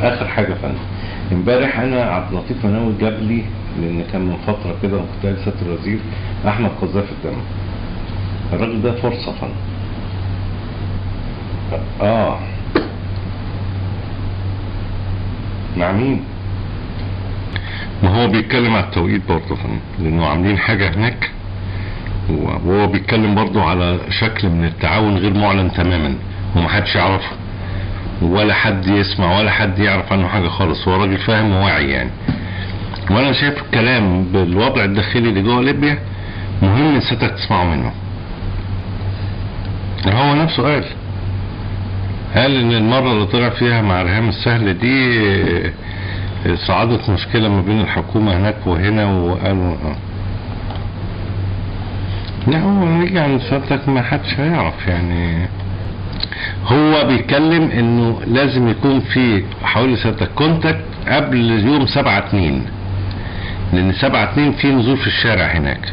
اخر حاجه يا فندم، امبارح انا عبد اللطيف مناوي جاب لي، لان كان من فتره كده كنت قايل سياده الوزير احمد قذافي الدم. الراجل ده فرصه فندم. مع مين؟ ما هو بيتكلم على التوقيت برضه فندم، لانه عاملين حاجه هناك، وهو بيتكلم برضه على شكل من التعاون غير معلن تماما ومحدش يعرفه ولا حد يسمع ولا حد يعرف عنه حاجه خالص. هو راجل فاهم وواعي يعني. وانا شايف الكلام بالوضع الداخلي اللي جوه ليبيا مهم سيادتك تسمعوا منه. هو نفسه قال ان المره اللي طلع فيها مع ريهام السهل دي صعدت مشكله ما بين الحكومه هناك وهنا، وقالوا لا هو نيجي عند سيادتك ما حدش هيعرف يعني. هو بيتكلم انه لازم يكون في حوالي سيادتك كونتاكت قبل يوم 7/2، لان 7/2 في نزول في الشارع هناك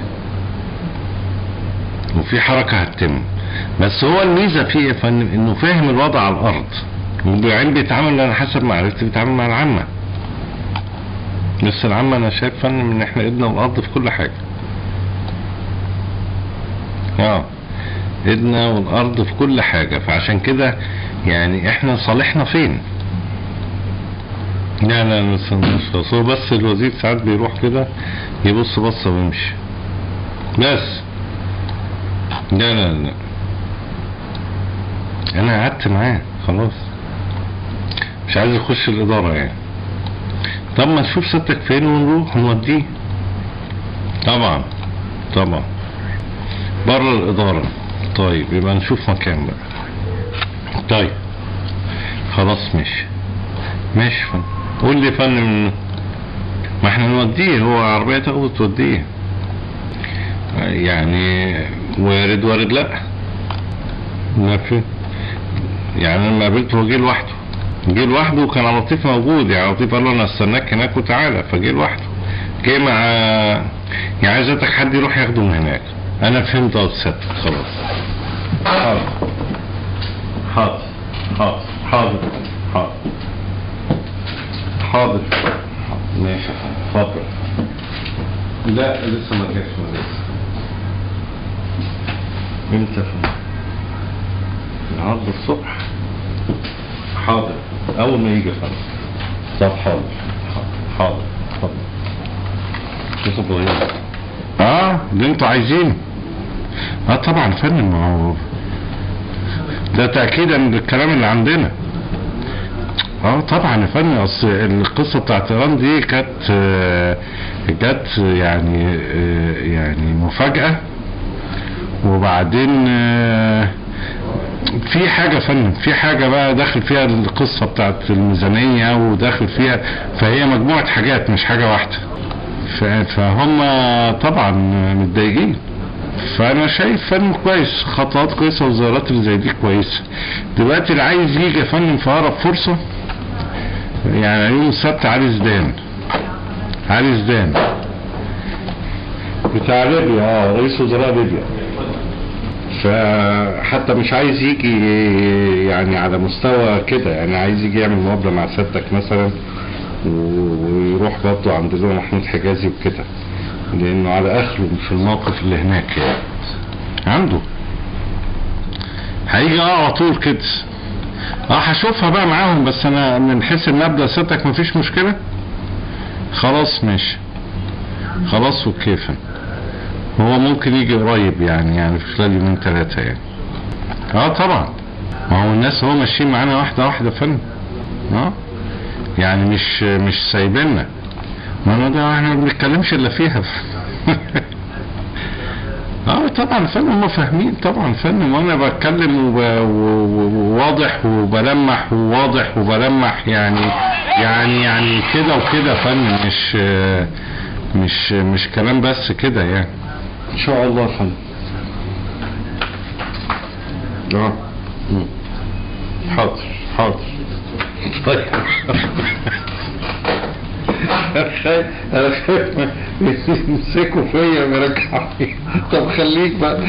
وفي حركه هتتم. بس هو الميزه فيه يا فندم انه فاهم الوضع على الارض، وبعدين بيتعامل على حسب ما عرفت بيتعامل مع العامه. بس العامه انا شايف فندم ان احنا ايدنا والارض في كل حاجه. ايدنا والارض في كل حاجه، فعشان كده يعني احنا صالحنا فين؟ لا مش هو بس الوزير ساعات بيروح كده يبص بصه ويمشي بس. لا انا قعدت معاه خلاص، مش عايز يخش الاداره يعني. طب ما نشوف سيادتك فين ونروح نوديه. طبعا بره الاداره. طيب يبقى نشوف مكان بقى. طيب خلاص ماشي فندم. قول لي يا فندم، ما احنا نوديه، هو عربيه تاخده توديه يعني. وارد لا ما في يعني. انا لما قابلته جه لوحده وكان عبد اللطيف موجود يعني. عبد اللطيف قال له انا استناك هناك وتعالى، فجه لوحده. جه مع يعني عايزتك حد يروح ياخده من هناك. انا فهمت سيادتك خلاص. حاضر ماشي. اتفضل. لا لسه ما جاش. امتى؟ النهارده الصبح. حاضر اول ما يجي فندم. طب حاضر اتفضل. شوفوا ابراهيم. اللي انتوا عايزينه. طبعا فندم، ما هو ده تاكيدا للكلام اللي عندنا. طبعا يا فندم. اصل القصه بتاعت ايران دي جت يعني مفاجاه، وبعدين في حاجه يا فندم، في حاجه بقى داخل فيها القصه بتاعت الميزانيه، وداخل فيها، فهي مجموعه حاجات مش حاجه واحده. فهم طبعا متضايقين. فانا شايف فندم كويس، خطوات كويسه وزيارات اللي زي دي كويسه. دلوقتي اللي عايز يجي يا فندم في اقرب فرصه يعني يوم السبت علي زدان بتاع ليبيا، رئيس وزراء ليبيا. فحتى مش عايز يجي يعني على مستوى كده يعني، عايز يجي يعمل مقابله مع سيادتك مثلا، ويروح برضه عند اللواء محمود حجازي وكده، لانه على اخره في الموقف اللي هناك يعني. عنده هيجي على طول كده. هشوفها بقى معاهم، بس انا من حيث المبدأ سيادتك مفيش مشكله. خلاص ماشي خلاص. وكيفا هو ممكن يجي قريب يعني في خلال 2-3 يعني. طبعا. ما هو الناس هو ماشيين معانا واحده فندم. يعني مش سايبيننا. ما ده احنا ما بنتكلمش الا فيها. طبعا فندم، هم فاهمين طبعا فندم، وانا بتكلم وواضح وبلمح وواضح وبلمح يعني كده وكده فندم، مش كلام بس كده يعني. ان شاء الله يا فندم. حاضر. طيب انا خايف يمسكوا فيا ويرجعوني. طب خليك بقى.